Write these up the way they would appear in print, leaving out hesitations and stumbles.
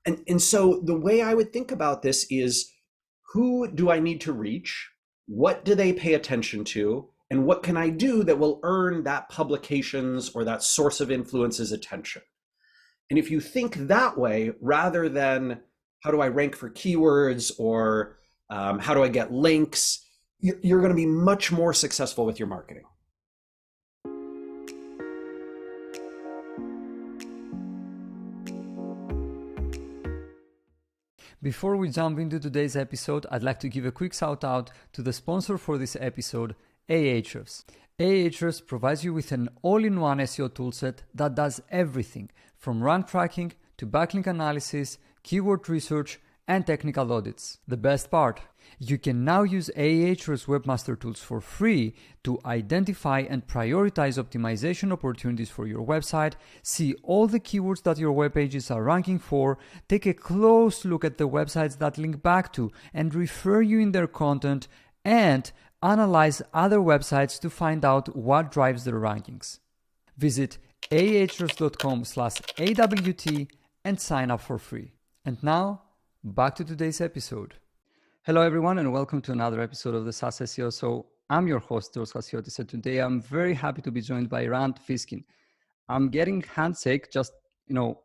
And so the way I would think about this is, who do I need to reach? What do they pay attention to? And what can I do that will earn that publication's or that source of influence's attention? And if you think that way, rather than how do I rank for keywords, or how do I get links, you're going to be much more successful with your marketing. Before we jump into today's episode, I'd like to give a quick shout out to the sponsor for this episode, Ahrefs. Ahrefs provides you with an all-in-one SEO toolset that does everything from rank tracking to backlink analysis, keyword research, and technical audits. The best part, you can now use Ahrefs Webmaster Tools for free to identify and prioritize optimization opportunities for your website, see all the keywords that your web pages are ranking for, take a close look at the websites that link back to and refer you in their content, and analyze other websites to find out what drives their rankings. Visit ahrefs.com/AWT and sign up for free. And now, back to today's episode. Hello everyone, and welcome to another episode of the SaaS SEO Show. I'm your host, George Hasiotis, and today I'm very happy to be joined by Rand Fishkin. I'm getting handshake just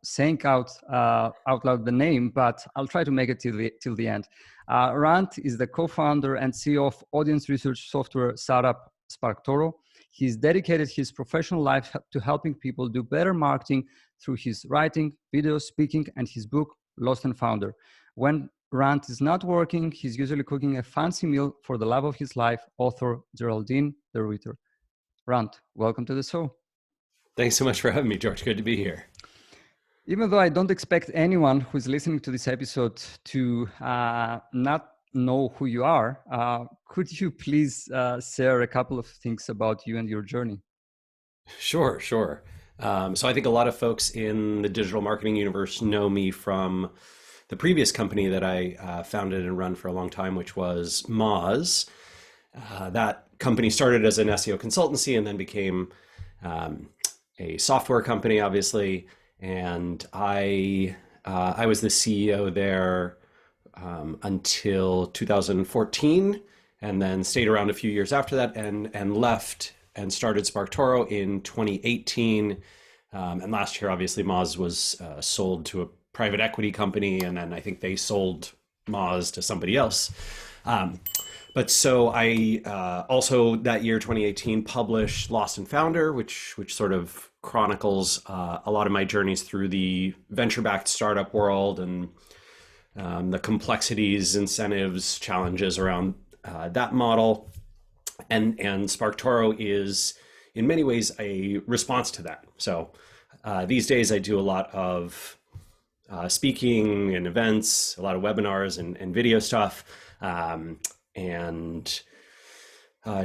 saying out loud the name, but I'll try to make it till the end. Rand is the co-founder and CEO of audience research software startup SparkToro. He's dedicated his professional life to helping people do better marketing through his writing, video, speaking, and his book, Lost and Founder. When Rand is not working, he's usually cooking a fancy meal for the love of his life, author Geraldine de Ruyter. Rand, welcome to the show. Thanks so much for having me, George. Good to be here. Even though I don't expect anyone who's listening to this episode to not know who you are, could you please share a couple of things about you and your journey? Sure. So I think a lot of folks in the digital marketing universe know me from the previous company that I founded and run for a long time, which was Moz. That company started as an SEO consultancy and then became a software company, obviously. And I was the CEO there until 2014, and then stayed around a few years after that, and left and started SparkToro in 2018. And last year, obviously, Moz was sold to a private equity company, and then I think they sold Moz to somebody else. But so I also that year, 2018, published Lost and Founder, which sort of chronicles a lot of my journeys through the venture-backed startup world and the complexities, incentives, challenges around that model. And SparkToro is in many ways a response to that. So these days I do a lot of speaking and events, a lot of webinars and video stuff, and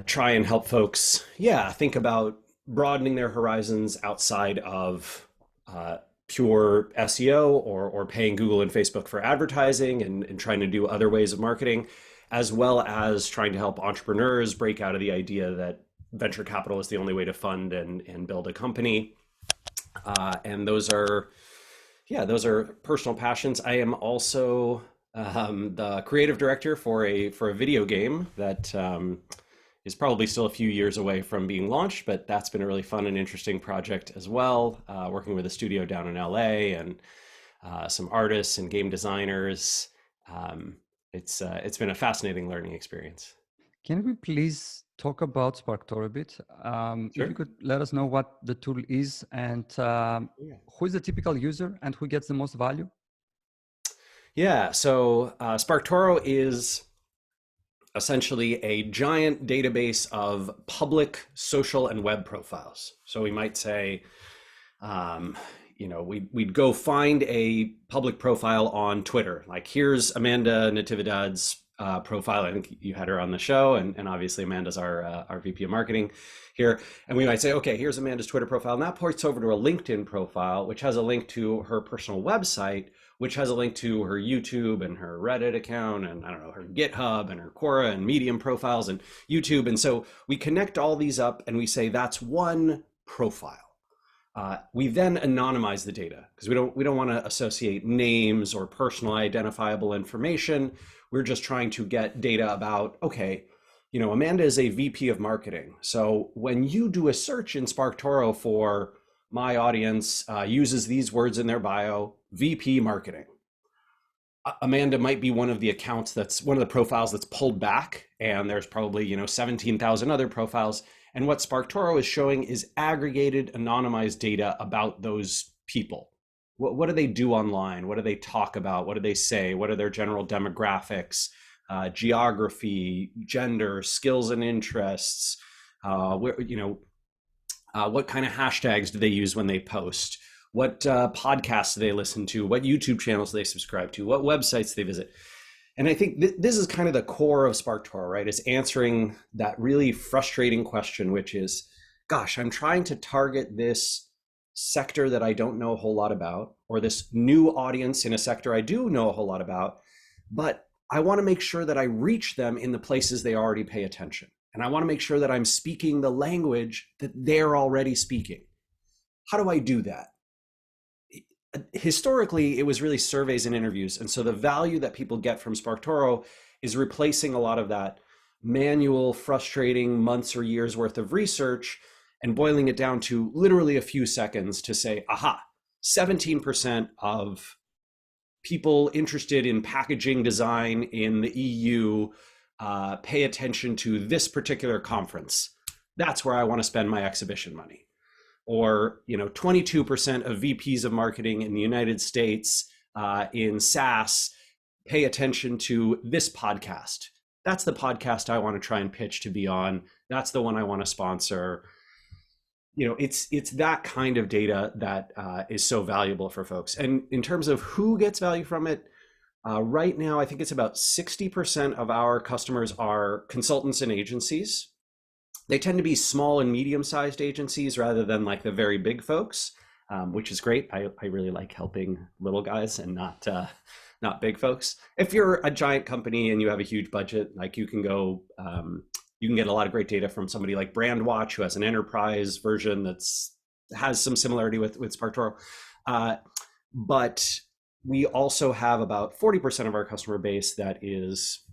try and help folks, think about broadening their horizons outside of pure SEO or paying Google and Facebook for advertising, and trying to do other ways of marketing, as well as trying to help entrepreneurs break out of the idea that venture capital is the only way to fund and build a company. And those are personal passions. I am also the creative director for a video game that is probably still a few years away from being launched, but that's been a really fun and interesting project as well, working with a studio down in LA and some artists and game designers. It's been a fascinating learning experience. Can we please talk about SparkToro a bit? Sure. If you could let us know what the tool is, and who is the typical user and who gets the most value? Yeah, so SparkToro is essentially a giant database of public social and web profiles. So we might say, we'd go find a public profile on Twitter. Like, here's Amanda Natividad's profile. I think you had her on the show, and obviously Amanda's our VP of marketing here. And we might say, okay, here's Amanda's Twitter profile, and that points over to a LinkedIn profile, which has a link to her personal website, which has a link to her YouTube and her Reddit account, and her GitHub and her Quora and Medium profiles and YouTube. And so we connect all these up and we say that's one profile. We then anonymize the data because we don't want to associate names or personal identifiable information. We're just trying to get data about, okay, Amanda is a VP of marketing. So when you do a search in SparkToro for my audience uses these words in their bio, VP marketing. Amanda might be one of the accounts that's one of the profiles that's pulled back, and there's probably 17,000 other profiles. And what SparkToro is showing is aggregated, anonymized data about those people. What do they do online? What do they talk about? What do they say? What are their general demographics, geography, gender, skills and interests? What kind of hashtags do they use when they post? What podcasts do they listen to? What YouTube channels do they subscribe to? What websites they visit? And I think this is kind of the core of SparkToro, right? Is answering that really frustrating question, which is, gosh, I'm trying to target this sector that I don't know a whole lot about, or this new audience in a sector I do know a whole lot about, but I want to make sure that I reach them in the places they already pay attention. And I want to make sure that I'm speaking the language that they're already speaking. How do I do that? Historically, it was really surveys and interviews. And so the value that people get from SparkToro is replacing a lot of that manual, frustrating months or years worth of research and boiling it down to literally a few seconds to say, aha, 17% of people interested in packaging design in the EU pay attention to this particular conference. That's where I want to spend my exhibition money. Or 22% of VPs of marketing in the United States in SaaS pay attention to this podcast. That's the podcast I want to try and pitch to be on. That's the one I want to sponsor. It's that kind of data that is so valuable for folks. And in terms of who gets value from it, right now I think it's about 60% of our customers are consultants and agencies. They tend to be small and medium-sized agencies rather than like the very big folks, which is great. I really like helping little guys and not big folks. If you're a giant company and you have a huge budget, like you can get a lot of great data from somebody like Brandwatch, who has an enterprise version has some similarity with SparkToro. But we also have about 40% of our customer base that is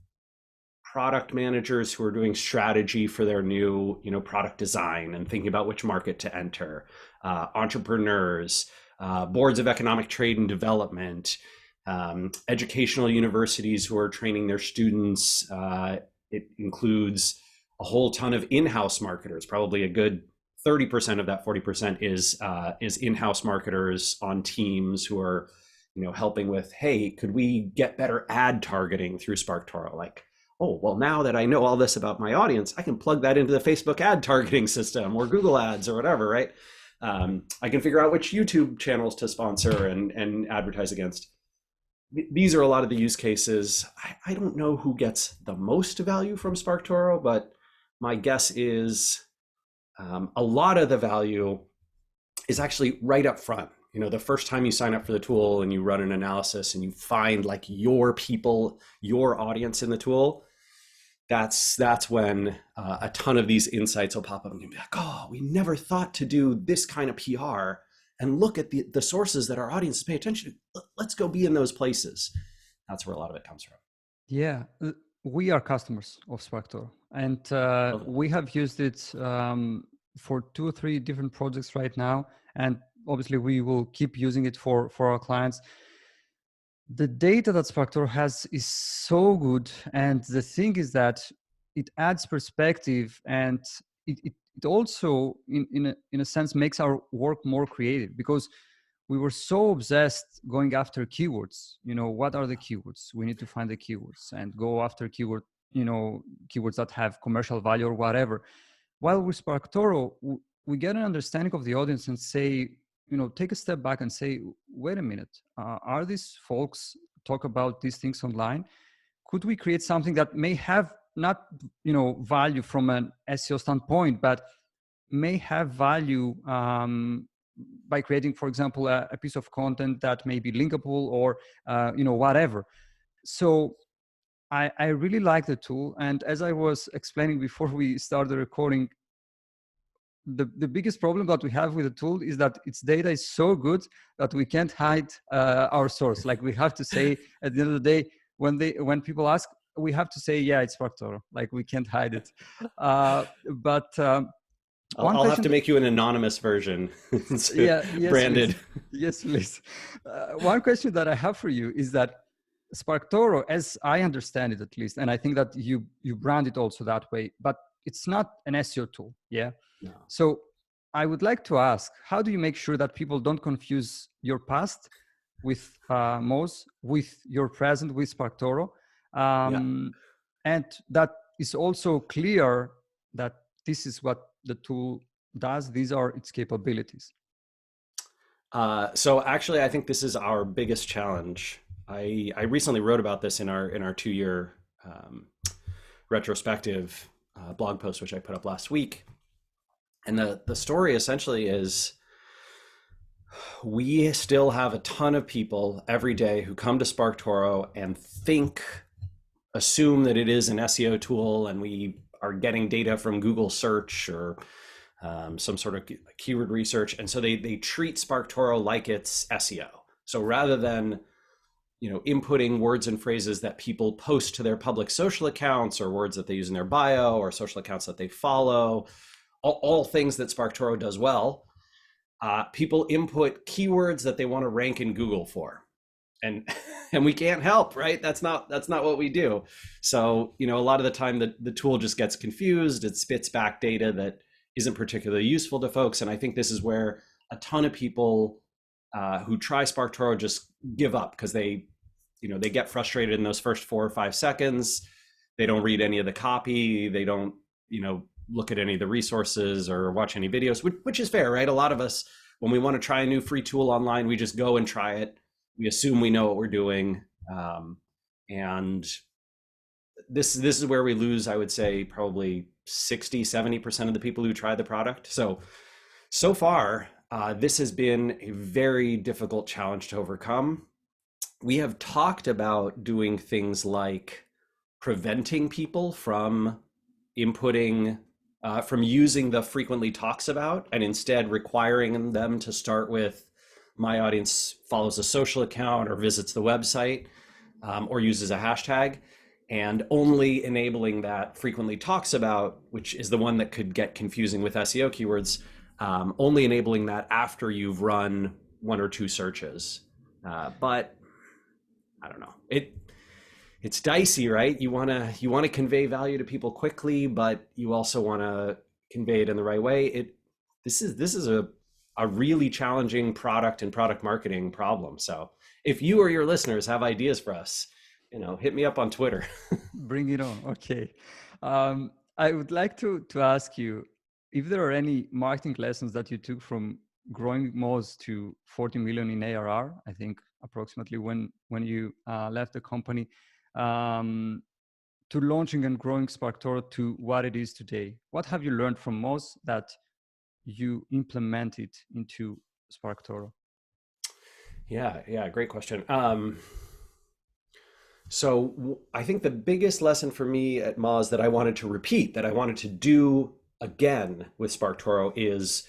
product managers who are doing strategy for their new, product design and thinking about which market to enter, entrepreneurs, boards of economic trade and development, educational universities who are training their students. It includes a whole ton of in-house marketers. Probably a good 30% of that 40% is in-house marketers on teams who are, helping with, hey, could we get better ad targeting through SparkToro? Like, oh, well, now that I know all this about my audience, I can plug that into the Facebook ad targeting system or Google ads or whatever, right? I can figure out which YouTube channels to sponsor and advertise against. These are a lot of the use cases. I don't know who gets the most value from SparkToro, but my guess is a lot of the value is actually right up front. The first time you sign up for the tool and you run an analysis and you find like your people, your audience in the tool, that's when a ton of these insights will pop up and you'll be like, oh, we never thought to do this kind of PR and look at the sources that our audiences pay attention to. Let's go be in those places. That's where a lot of it comes from. Yeah, we are customers of SparkToro, and we have used it for 2 or 3 different projects right now. And obviously we will keep using it for our clients. The data that SparkToro has is so good. And the thing is that it adds perspective, and it also, in a sense, makes our work more creative, because we were so obsessed going after keywords. What are the keywords? We need to find the keywords and go after keywords that have commercial value or whatever. While with SparkToro, we get an understanding of the audience and say, take a step back and say, wait a minute, are these folks talk about these things online? Could we create something that may have not, value from an SEO standpoint, but may have value by creating, for example, a piece of content that may be linkable or, whatever. So I really like the tool. And as I was explaining before we started recording, the biggest problem that we have with the tool is that its data is so good that we can't hide our source. Like we have to say at the end of the day, when people ask, we have to say, yeah, it's SparkToro. Like we can't hide it. But one I'll have question. to make you an anonymous version. Yeah, yes, please. Branded. Yes, please. One question that I have for you is that SparkToro, as I understand it at least, and I think that you brand it also that way, but it's not an SEO tool. Yeah. No. So I would like to ask, how do you make sure that people don't confuse your past with Moz, with your present with SparkToro, Yeah. and that is also clear that this is what the tool does. These are its capabilities. So actually, I think this is our biggest challenge. I recently wrote about this in our 2-year retrospective blog post, which I put up last week. And the story essentially is we still have a ton of people every day who come to SparkToro and assume that it is an SEO tool and we are getting data from Google search or some sort of keyword research. And so they treat SparkToro like it's SEO. So rather than inputting words and phrases that people post to their public social accounts or words that they use in their bio or social accounts that they follow, all things that SparkToro does well, people input keywords that they want to rank in Google for. And we can't help, right? That's not what we do. So, a lot of the time the tool just gets confused. It spits back data that isn't particularly useful to folks. And I think this is where a ton of people who try SparkToro just give up because they get frustrated in those first 4 or 5 seconds. They don't read any of the copy. They don't, look at any of the resources or watch any videos, which is fair, right? A lot of us, when we want to try a new free tool online, we just go and try it. We assume we know what we're doing. And this is where we lose, I would say, probably 60-70% of the people who try the product. So far, this has been a very difficult challenge to overcome. We have talked about doing things like preventing people from inputting, from using the frequently talks about, and instead requiring them to start with my audience follows a social account or visits the website or uses a hashtag, and only enabling that frequently talks about, which is the one that could get confusing with SEO keywords, only enabling that after you've run 1 or 2 searches. But I don't know. It's dicey, right? You want to convey value to people quickly, but you also want to convey it in the right way. This is a really challenging product and product marketing problem. So if you or your listeners have ideas for us, hit me up on Twitter. Bring it on. Okay. I would like to ask you if there are any marketing lessons that you took from growing Moz to 40 million in ARR, I think approximately when you left the company, to launching and growing SparkToro to what it is today. What have you learned from Moz that you implemented into SparkToro? Yeah, great question. So I think the biggest lesson for me at Moz that I wanted to repeat, that I wanted to do again with SparkToro, is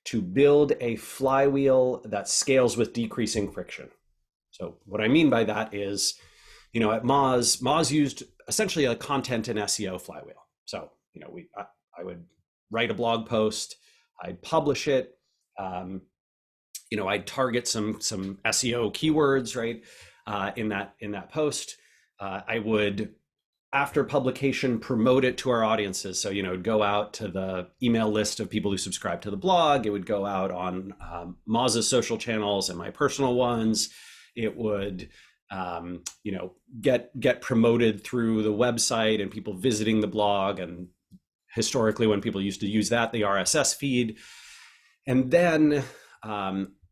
to build a flywheel that scales with decreasing friction. So what I mean by that is, at Moz used essentially a content and SEO flywheel. So, I would write a blog post, I'd publish it, I'd target some SEO keywords, right, in that post. I would, after publication, promote it to our audiences. So, it'd go out to the email list of people who subscribe to the blog. It would go out on Moz's social channels and my personal ones. It would, get promoted through the website and people visiting the blog. And historically, when people used to use that, the RSS feed. And then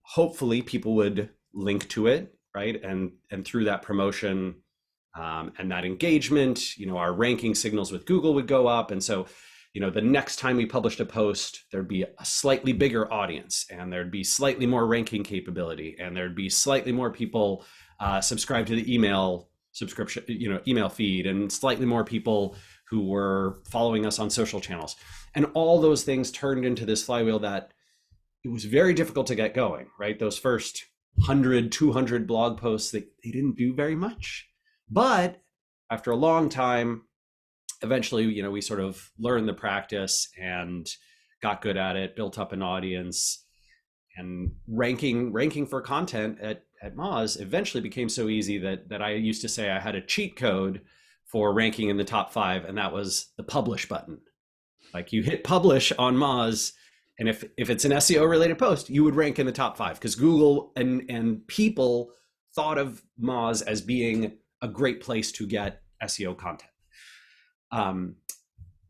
hopefully people would link to it, right? And through that promotion and that engagement, our ranking signals with Google would go up. And so, the next time we published a post, there'd be a slightly bigger audience and there'd be slightly more ranking capability and there'd be slightly more people subscribe to the email subscription, email feed, and slightly more people who were following us on social channels. And all those things turned into this flywheel that it was very difficult to get going, right? Those first 100, 200 blog posts, they didn't do very much. But after a long time, eventually, we sort of learned the practice and got good at it, built up an audience, and ranking for content at Moz eventually became so easy that I used to say I had a cheat code for ranking in the top 5, and that was the publish button. Like, you hit publish on Moz, and if it's an SEO related post, you would rank in the top 5, because Google and people thought of Moz as being a great place to get SEO content.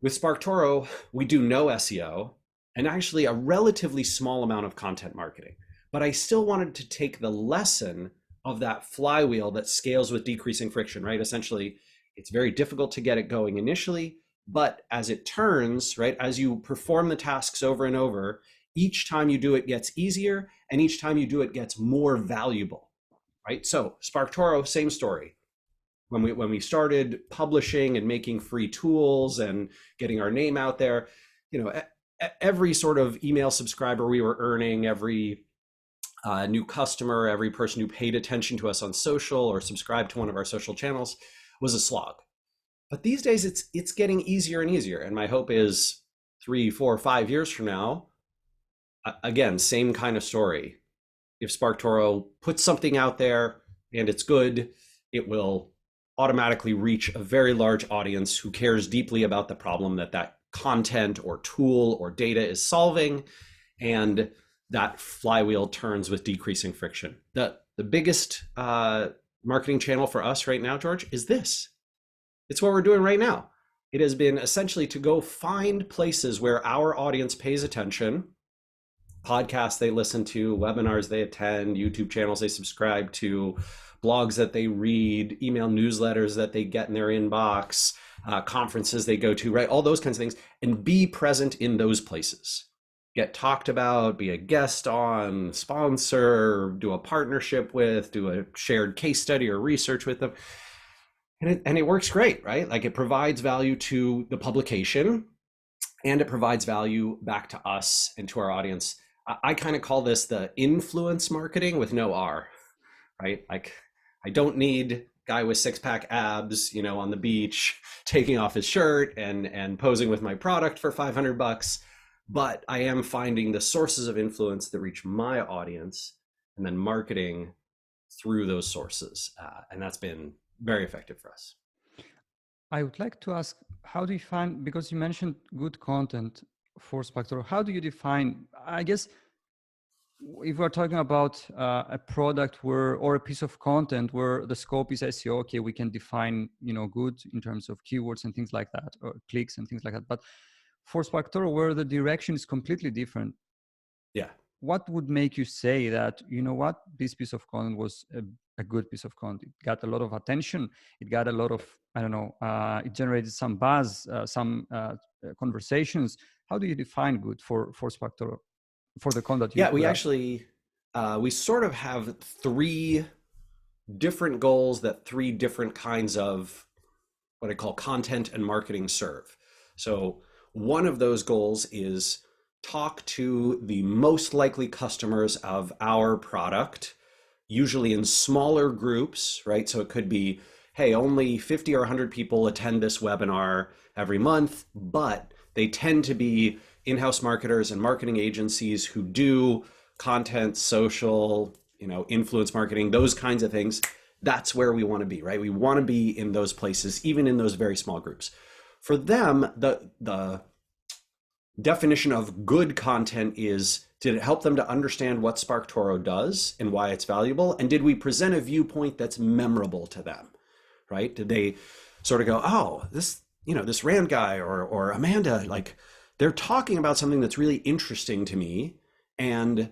With SparkToro, we do no SEO and actually a relatively small amount of content marketing. But I still wanted to take the lesson of that flywheel that scales with decreasing friction, right? Essentially, it's very difficult to get it going initially, but as it turns, right, as you perform the tasks over and over, each time you do it gets easier, and each time you do it gets more valuable, right? So SparkToro, same story. When we started publishing and making free tools and getting our name out there, every sort of email subscriber we were earning, every new customer, every person who paid attention to us on social or subscribed to one of our social channels was a slog. But these days it's getting easier and easier. And my hope is 3, 4, 5 years from now, again, same kind of story. If SparkToro puts something out there and it's good, it will automatically reach a very large audience who cares deeply about the problem that content or tool or data is solving, and that flywheel turns with decreasing friction. The biggest marketing channel for us right now, George, is this. It's what we're doing right now. It has been essentially to go find places where our audience pays attention, podcasts they listen to, webinars they attend, YouTube channels they subscribe to, blogs that they read, email newsletters that they get in their inbox, conferences they go to, right? All those kinds of things, and be present in those places. Get talked about, be a guest on, sponsor, do a partnership with, do a shared case study or research with them. And it works great, right? Like, it provides value to the publication, and it provides value back to us and to our audience. I kind of call this the influence marketing with no R, right? Like, I don't need guy with 6-pack abs, on the beach, taking off his shirt and posing with my product for $500, but I am finding the sources of influence that reach my audience and then marketing through those sources. And that's been very effective for us. I would like to ask, how do you find, because you mentioned good content for SparkToro, how do you define, I guess, if we're talking about a product or a piece of content where the scope is SEO, okay, we can define, good in terms of keywords and things like that, or clicks and things like that. But for SparkToro, where the direction is completely different, yeah, what would make you say that, this piece of content was a good piece of content? It got a lot of attention. It got a lot of, it generated some buzz, some conversations. How do you define good for SparkToro? For the content you we actually we sort of have 3 different goals that 3 different kinds of what I call content and marketing serve. So one of those goals is talk to the most likely customers of our product, usually in smaller groups, right? So it could be, hey, only 50 or 100 people attend this webinar every month, but they tend to be in-house marketers and marketing agencies who do content, social, influence marketing, those kinds of things. That's where we want to be, right? We want to be in those places, even in those very small groups. For them, the definition of good content is, did it help them to understand what SparkToro does and why it's valuable? And did we present a viewpoint that's memorable to them, right? Did they sort of go, oh, this Rand guy or Amanda, like, they're talking about something that's really interesting to me, and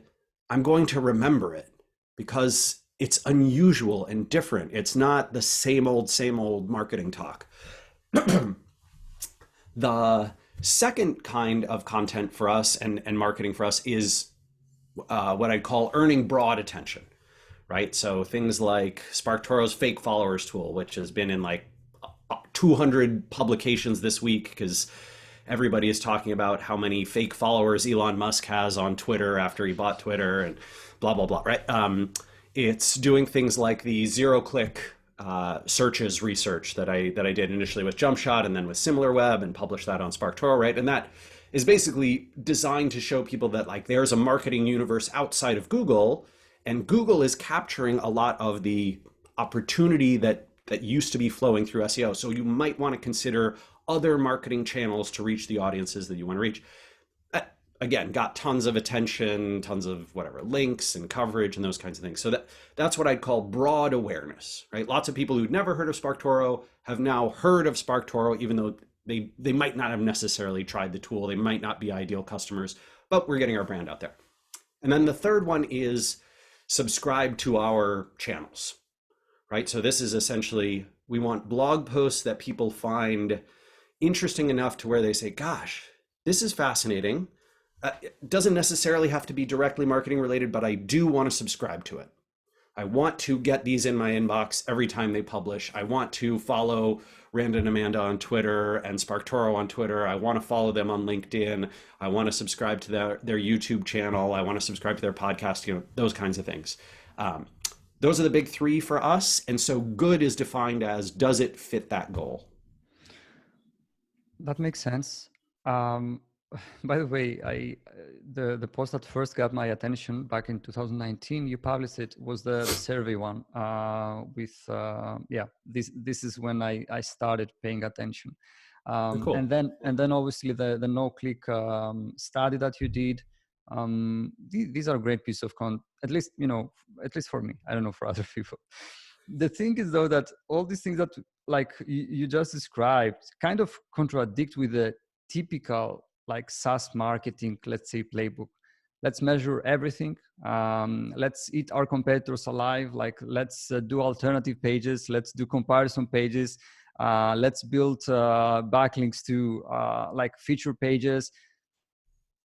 I'm going to remember it because it's unusual and different. It's not the same old marketing talk. The second kind of content for us and marketing for us is what I'd call earning broad attention, right? So things like SparkToro's fake followers tool, which has been in like 200 publications this week because everybody is talking about how many fake followers Elon Musk has on Twitter after he bought Twitter and blah, blah, blah, right? It's doing things like the zero-click searches research that I did initially with JumpShot and then with SimilarWeb and published that on SparkToro, right? And that is basically designed to show people that like there's a marketing universe outside of Google, and Google is capturing a lot of the opportunity that used to be flowing through SEO. So you might want to consider other marketing channels to reach the audiences that you want to reach. Again, got tons of attention, tons of whatever links and coverage and those kinds of things. So that's what I'd call broad awareness, right? Lots of people who'd never heard of SparkToro have now heard of SparkToro, even though they might not have necessarily tried the tool. They might not be ideal customers, but we're getting our brand out there. And then the third one is subscribe to our channels, right? So this is essentially, we want blog posts that people find interesting enough to where they say, gosh, this is fascinating. It doesn't necessarily have to be directly marketing related, but I do want to subscribe to it. I want to get these in my inbox every time they publish. I want to follow Rand and Amanda on Twitter and SparkToro on Twitter. I want to follow them on LinkedIn. I want to subscribe to their YouTube channel. I want to subscribe to their podcast, those kinds of things. Those are the big three for us. And so good is defined as, does it fit that goal? That makes sense. By the way, the post that first got my attention back in 2019, you published it, was the survey one. This is when I started paying attention. Cool. And then obviously the no-click study that you did. These are great pieces of content. At least for me. I don't know for other people. The thing is though that all these things that like you just described kind of contradict with the typical like SaaS marketing, let's say, playbook. Let's measure everything. Let's eat our competitors alive. Like let's do alternative pages. Let's do comparison pages. Let's build backlinks to like feature pages,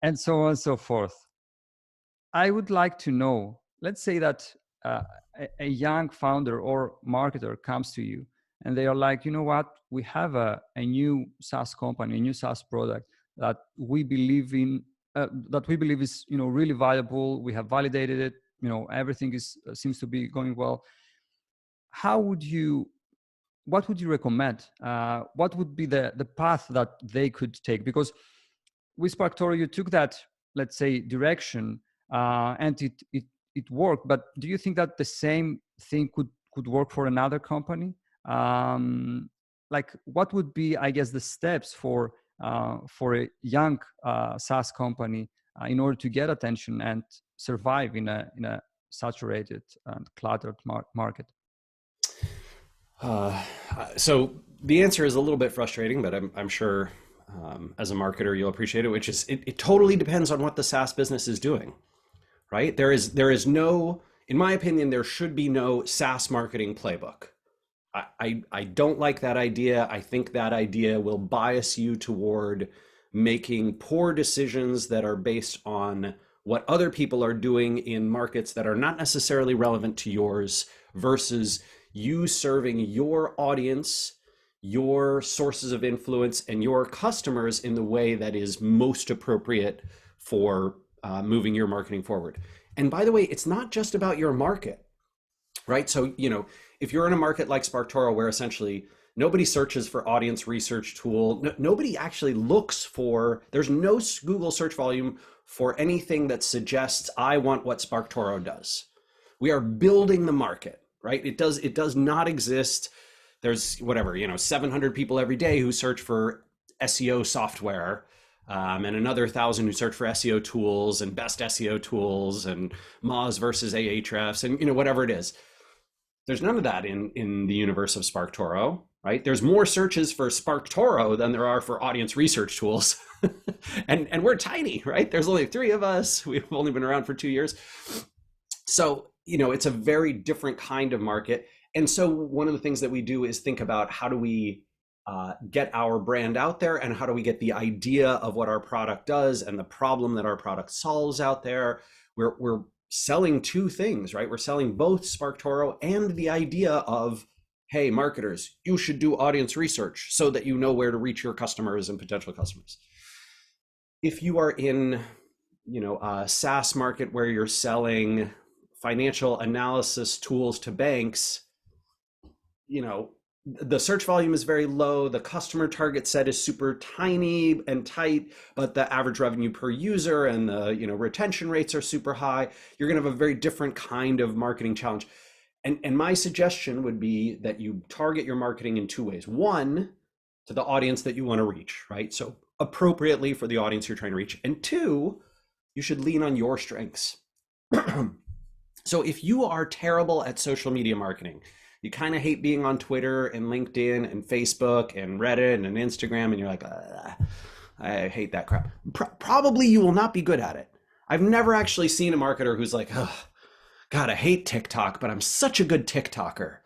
and so on and so forth. I would like to know, let's say that a young founder or marketer comes to you and they are like, you know what, we have a new SaaS company, a new SaaS product that we believe in, that we believe is really valuable. We have validated it. Everything seems to be going well. What would you recommend? What would be the path that they could take? Because with SparkToro, you took that, let's say, direction, and it worked. But do you think that the same thing could work for another company? Like, what would be, I guess, the steps for a young SaaS company in order to get attention and survive in a saturated and cluttered market? So the answer is a little bit frustrating, but I'm sure as a marketer you'll appreciate it, which is it totally depends on what the SaaS business is doing, right? There is no, in my opinion, there should be no SaaS marketing playbook. I don't like that idea. I think that idea will bias you toward making poor decisions that are based on what other people are doing in markets that are not necessarily relevant to yours versus you serving your audience, your sources of influence, and your customers in the way that is most appropriate for moving your marketing forward. And by the way, it's not just about your market, right? So, if you're in a market like SparkToro, where essentially nobody searches for audience research tool, nobody actually looks for, there's no Google search volume for anything that suggests I want what SparkToro does. We are building the market, right? It does not exist. There's 700 people every day who search for SEO software, and another 1,000 who search for SEO tools and best SEO tools and Moz versus Ahrefs and whatever it is. There's none of that in the universe of SparkToro, right? There's more searches for SparkToro than there are for audience research tools. and we're tiny, right? There's only 3 of us. We've only been around for 2 years. So, it's a very different kind of market. And so one of the things that we do is think about how do we get our brand out there, and how do we get the idea of what our product does and the problem that our product solves out there. We're selling two things, right? We're selling both SparkToro and the idea of, hey, marketers, you should do audience research so that you know where to reach your customers and potential customers. If you are in, a SaaS market where you're selling financial analysis tools to banks, the search volume is very low. The customer target set is super tiny and tight, but the average revenue per user and the retention rates are super high. You're going to have a very different kind of marketing challenge. And my suggestion would be that you target your marketing in two ways. One, to the audience that you want to reach, right? So appropriately for the audience you're trying to reach. And two, you should lean on your strengths. So if you are terrible at social media marketing, you kind of hate being on Twitter and LinkedIn and Facebook and Reddit and Instagram, and you're like, I hate that crap. Probably you will not be good at it. I've never actually seen a marketer who's like, oh, God, I hate TikTok, but I'm such a good TikToker.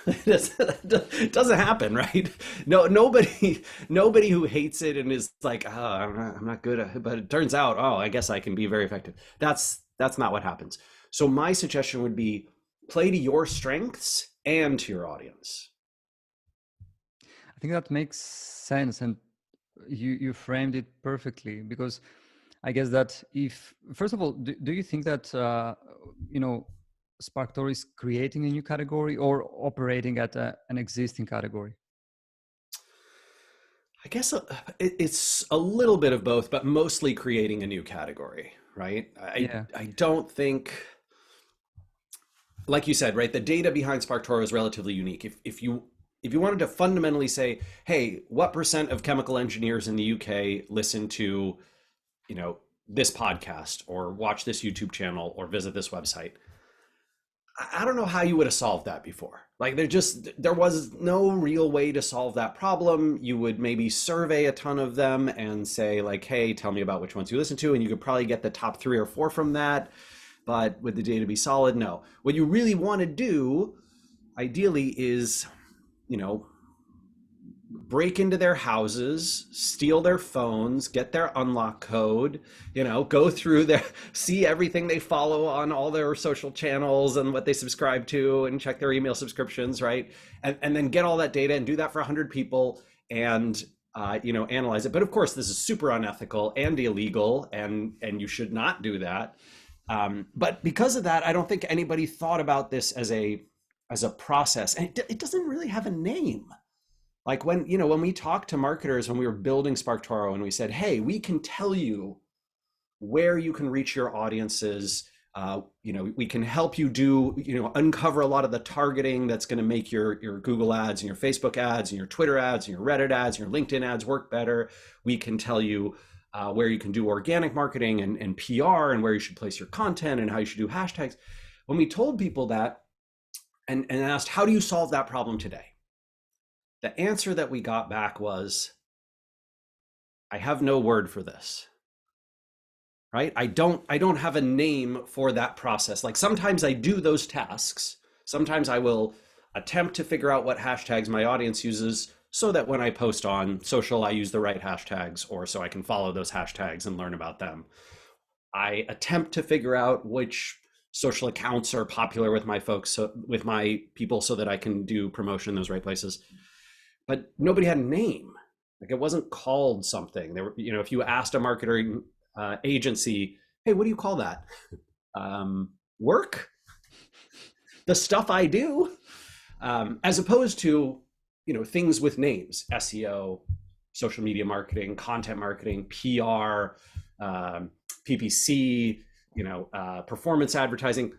It doesn't happen, right? No, nobody who hates it and is like, oh, I'm not good at it, but it turns out, oh, I guess I can be very effective. That's not what happens. So my suggestion would be play to your strengths and to your audience. I think that makes sense, and you framed it perfectly, because I guess that if, first of all, do you think that SparkToro is creating a new category or operating at an existing category? I guess it's a little bit of both, but mostly creating a new category, right? I don't think, like you said, right, the data behind SparkToro is relatively unique. If you wanted to fundamentally say, hey, what percent of chemical engineers in the UK listen to, this podcast or watch this YouTube channel or visit this website, I don't know how you would have solved that before. Like there was no real way to solve that problem. You would maybe survey a ton of them and say like, hey, tell me about which ones you listen to. And you could probably get the top 3 or 4 from that. But would the data be solid? No. What you really want to do, ideally, is, break into their houses, steal their phones, get their unlock code, go through their, see everything they follow on all their social channels and what they subscribe to and check their email subscriptions, right? And then get all that data and do that for 100 people and, analyze it. But of course, this is super unethical and illegal, and you should not do that. But because of that, I don't think anybody thought about this as a process. And it doesn't really have a name. Like when we talked to marketers, when we were building SparkToro, and we said, hey, we can tell you where you can reach your audiences. We can help you do, uncover a lot of the targeting that's going to make your Google ads and your Facebook ads and your Twitter ads and your Reddit ads and your LinkedIn ads work better. We can tell you where you can do organic marketing and PR and where you should place your content and how you should do hashtags. When we told people that and asked, how do you solve that problem today? The answer that we got back was, I have no word for this, right? I don't have a name for that process. Like sometimes I do those tasks. Sometimes I will attempt to figure out what hashtags my audience uses so that when I post on social, I use the right hashtags, or so I can follow those hashtags and learn about them. I attempt to figure out which social accounts are popular with my folks, with my people, so that I can do promotion in those right places. But nobody had a name. Like it wasn't called something. There were, if you asked a marketing agency, hey, what do you call that? Work? The stuff I do, as opposed to, things with names: SEO, social media marketing, content marketing, PR, PPC, performance advertising.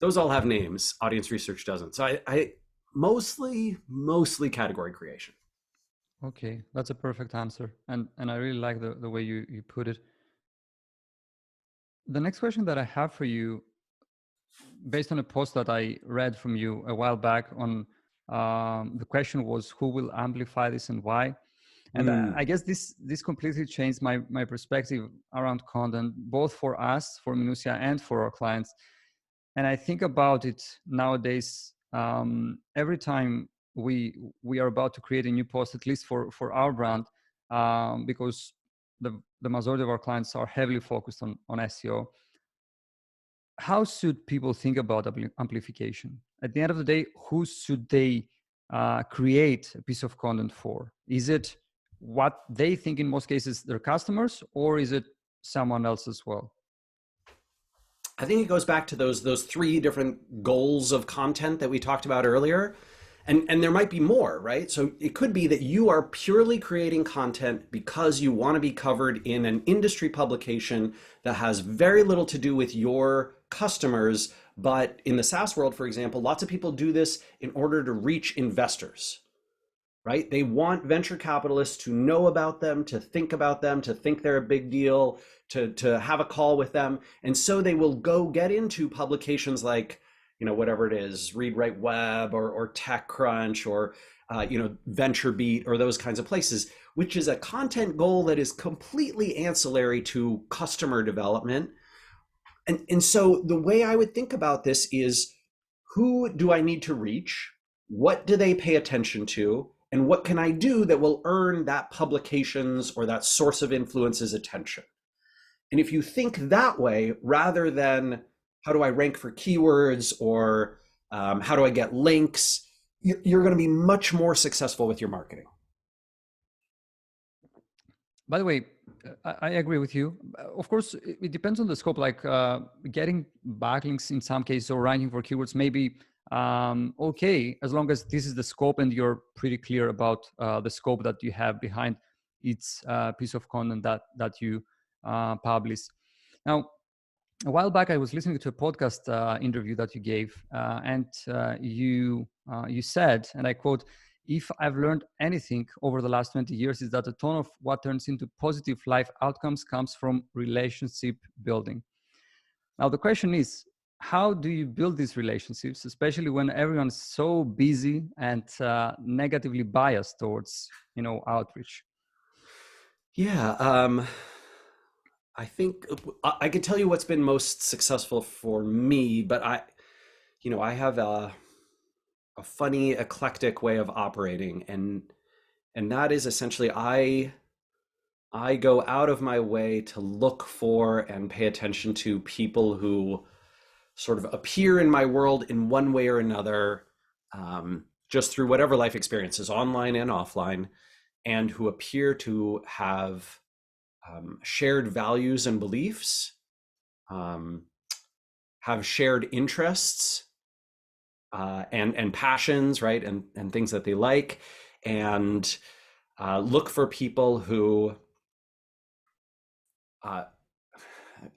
Those all have names. Audience research doesn't. So I mostly category creation. Okay, that's a perfect answer, and I really like the way you put it. The next question that I have for you, based on a post that I read from you a while back, on the question was, who will amplify this and why? And I guess this completely changed my perspective around content, both for us, for Minutia, and for our clients. And I think about it nowadays, every time we are about to create a new post, at least for our brand, because the majority of our clients are heavily focused on SEO. how should people think about amplification? At the end of the day, who should they create a piece of content for? Is it what they think in most cases their customers, or is it someone else as well? I think it goes back to those three different goals of content that we talked about earlier. And there might be more, right? So it could be that you are purely creating content because you want to be covered in an industry publication that has very little to do with your customers. But in the SaaS world, for example, lots of people do this in order to reach investors, right? They want venture capitalists to know about them, to think about them, to think they're a big deal, to have a call with them. And so they will go get into publications like, whatever it is, Read Write Web or TechCrunch or, VentureBeat or those kinds of places, which is a content goal that is completely ancillary to customer development. And so the way I would think about this is, who do I need to reach? What do they pay attention to? And what can I do that will earn that publication's or that source of influence's attention? And if you think that way, rather than how do I rank for keywords or how do I get links, you're going to be much more successful with your marketing. By the way, I agree with you. Of course, it depends on the scope. Like getting backlinks in some cases or ranking for keywords may be okay, as long as this is the scope and you're pretty clear about the scope that you have behind each piece of content that you publish. Now, a while back, I was listening to a podcast interview that you gave, and you said, and I quote, "If I've learned anything over the last 20 years, is that a ton of what turns into positive life outcomes comes from relationship building." Now, the question is, how do you build these relationships, especially when everyone's so busy and negatively biased towards, outreach? Yeah, I think I can tell you what's been most successful for me, but I have a funny eclectic way of operating, and that is essentially I go out of my way to look for and pay attention to people who sort of appear in my world in one way or another, just through whatever life experiences, online and offline, and who appear to have shared values and beliefs, have shared interests and passions, right, and things that they like, and look for people who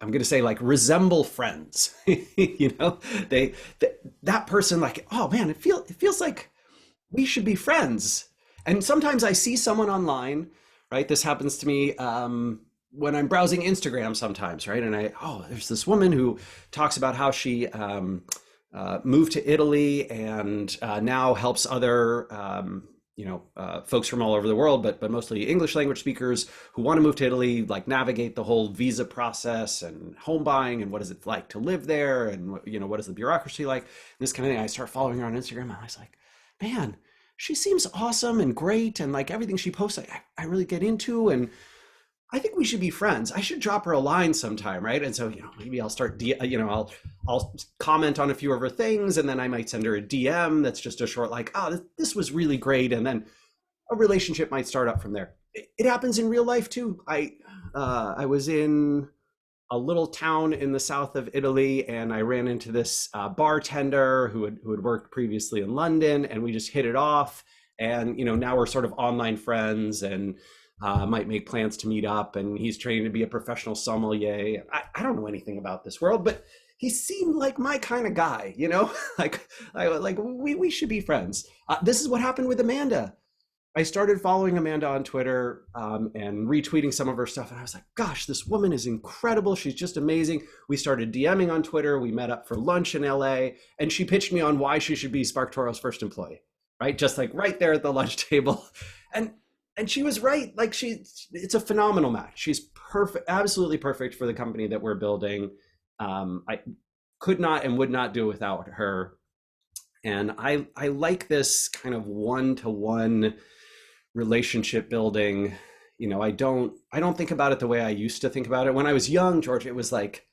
I'm going to say like resemble friends. That person, like, oh man, it feels like we should be friends. And sometimes I see someone online, right? This happens to me when I'm browsing Instagram sometimes, right? And there's this woman who talks about how she moved to Italy and now helps other folks from all over the world, but mostly English language speakers who want to move to Italy, like navigate the whole visa process and home buying and what is it like to live there and what is the bureaucracy like, and this kind of thing. I start following her on Instagram and I was like, man, she seems awesome and great, and like everything she posts I really get into, and I think we should be friends. I should drop her a line sometime, right? And so, maybe I'll start, I'll comment on a few of her things, and then I might send her a DM that's just a short, like, oh, this was really great. And then a relationship might start up from there. It happens in real life too. I was in a little town in the south of Italy, and I ran into this bartender who had worked previously in London, and we just hit it off. And, now we're sort of online friends, and might make plans to meet up, and he's training to be a professional sommelier. I don't know anything about this world, but he seemed like my kind of guy, we should be friends. This is what happened with Amanda. I started following Amanda on Twitter and retweeting some of her stuff, and I was like, gosh, this woman is incredible. She's just amazing. We started DMing on Twitter. We met up for lunch in LA, and she pitched me on why she should be SparkToro's first employee, right? Just like right there at the lunch table. And she was right. Like it's a phenomenal match. She's perfect, absolutely perfect for the company that we're building. I could not and would not do without her. And I like this kind of one-to-one relationship building. I don't think about it the way I used to think about it. When I was young, George, it was like,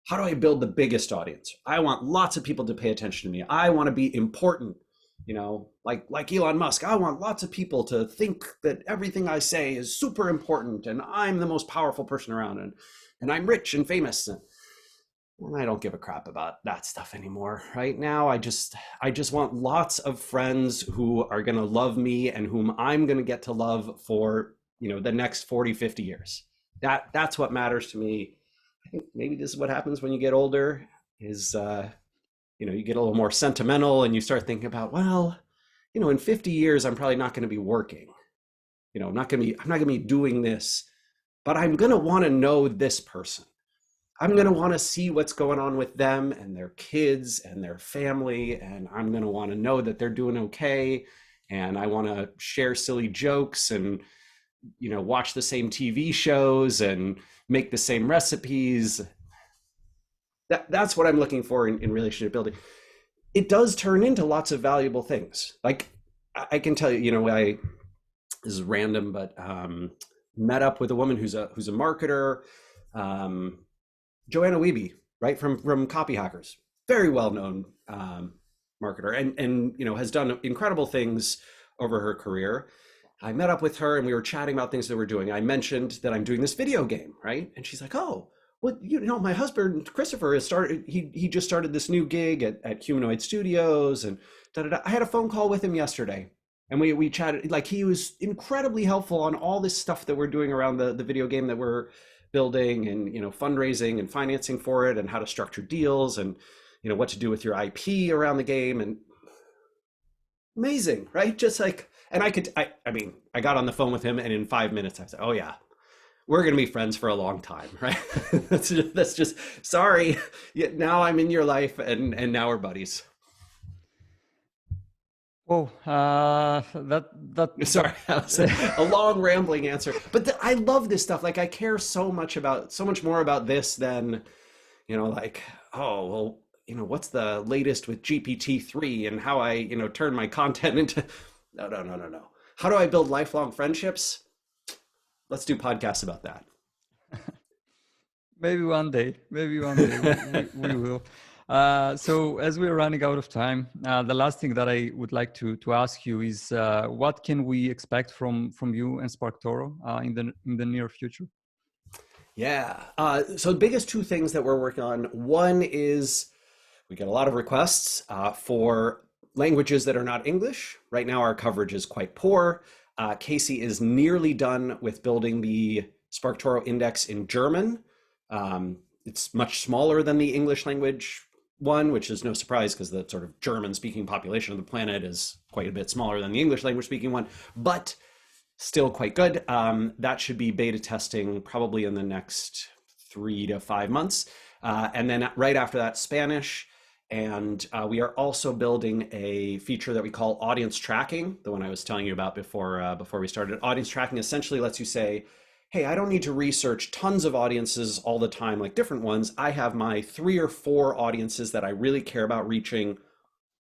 how do I build the biggest audience? I want lots of people to pay attention to me. I want to be important, like Elon Musk. I want lots of people to think that everything I say is super important and I'm the most powerful person around, and I'm rich and famous. And I don't give a crap about that stuff anymore. Right now, I just want lots of friends who are going to love me and whom I'm going to get to love for, the next 40, 50 years. That's what matters to me. I think maybe this is what happens when you get older is, you get a little more sentimental and you start thinking about, well, in 50 years, I'm probably not going to be working. I'm not going to be doing this, but I'm going to want to know this person. I'm going to want to see what's going on with them and their kids and their family. And I'm going to want to know that they're doing okay. And I want to share silly jokes and, watch the same TV shows and make the same recipes. That's what I'm looking for in relationship building. It does turn into lots of valuable things. Like I can tell you, this is random, but met up with a woman who's a marketer, Joanna Wiebe, right, from Copy Hackers, very well known marketer, and has done incredible things over her career. I met up with her and we were chatting about things that we're doing. I mentioned that I'm doing this video game, right? And she's like, "Oh, well, my husband Christopher has started. He just started this new gig at Humanoid Studios, and I had a phone call with him yesterday, and we chatted. Like, he was incredibly helpful on all this stuff that we're doing around the video game that we're building, and fundraising and financing for it, and how to structure deals, and what to do with your IP around the game, and amazing, right? Just like, and I got on the phone with him, and in 5 minutes I said, "Oh yeah, we're going to be friends for a long time," right? that's just sorry. Now I'm in your life, and now we're buddies. Oh, that Sorry, that was a long rambling answer, but I love this stuff. Like, I care so much more about this than, like, oh, well, what's the latest with GPT-3 and how I, turn my content into, no. How do I build lifelong friendships? Let's do podcasts about that. Maybe one day we will. So as we're running out of time, the last thing that I would like to ask you is, what can we expect from you and SparkToro in the near future? Yeah. So the biggest two things that we're working on, one is we get a lot of requests for languages that are not English. Right now, our coverage is quite poor. Casey is nearly done with building the SparkToro index in German. It's much smaller than the English language one, which is no surprise because the sort of German speaking population of the planet is quite a bit smaller than the English language speaking one, but still quite good. That should be beta testing probably in the next 3 to 5 months. And then right after that, Spanish. And we are also building a feature that we call audience tracking, the one I was telling you about before we started. Audience tracking essentially lets you say, hey, I don't need to research tons of audiences all the time, like different ones. I have my 3 or 4 audiences that I really care about reaching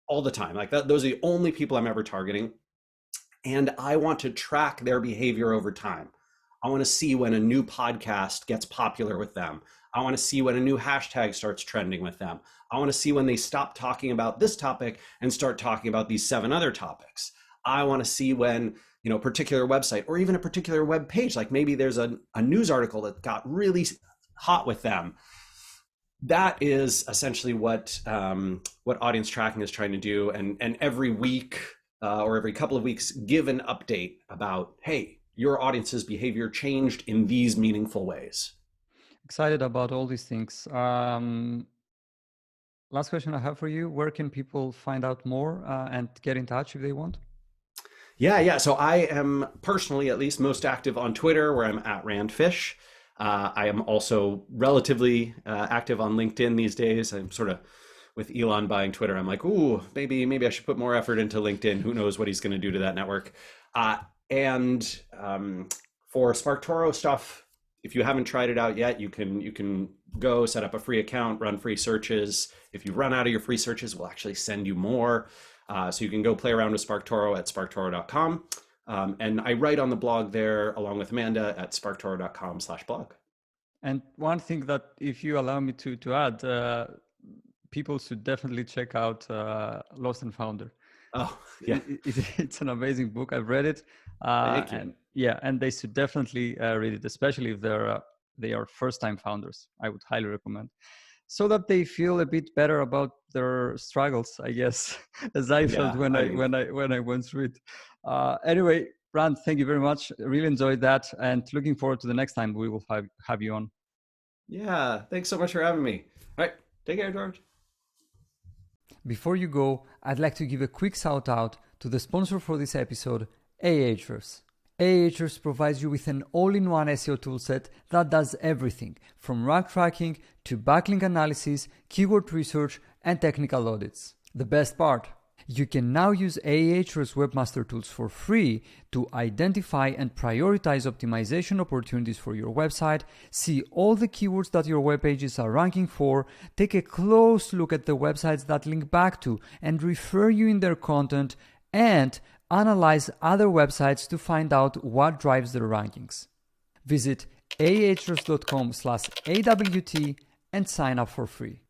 all the time. Like that, those are the only people I'm ever targeting. And I want to track their behavior over time. I want to see when a new podcast gets popular with them. I want to see when a new hashtag starts trending with them. I want to see when they stop talking about this topic and start talking about these 7 other topics. I want to see when, a particular website or even a particular web page, like maybe there's a news article that got really hot with them. That is essentially what audience tracking is trying to do. And every week or every couple of weeks, give an update about, hey, your audience's behavior changed in these meaningful ways. Excited about all these things. Last question I have for you: where can people find out more and get in touch if they want? Yeah. So I am personally, at least, most active on Twitter, where I'm at Rand Fish. I am also relatively active on LinkedIn these days. I'm sort of, with Elon buying Twitter, I'm like, ooh, maybe I should put more effort into LinkedIn. Who knows what he's going to do to that network? And for SparkToro stuff, if you haven't tried it out yet, you can go set up a free account, run free searches. If you run out of your free searches, we'll actually send you more. So you can go play around with SparkToro at SparkToro.com. And I write on the blog there along with Amanda at SparkToro.com/blog. And one thing that, if you allow me to add, people should definitely check out Lost and Founder. Oh, yeah. It's an amazing book. I've read it, Thank you. and yeah, and they should definitely read it, especially if they are first-time founders. I would highly recommend, so that they feel a bit better about their struggles, I guess, as I felt Yeah, when I went through it. Anyway, Rand, thank you very much. Really enjoyed that, and looking forward to the next time we will have you on. yeah. Thanks so much for having me. All right. Take care, George. Before you go, I'd like to give a quick shout out to the sponsor for this episode, Ahrefs. Ahrefs provides you with an all-in-one SEO toolset that does everything from rank tracking to backlink analysis, keyword research, and technical audits. The best part, you can now use Ahrefs Webmaster Tools for free to identify and prioritize optimization opportunities for your website, see all the keywords that your web pages are ranking for, take a close look at the websites that link back to and refer you in their content, and analyze other websites to find out what drives their rankings. Visit ahrefs.com/AWT and sign up for free.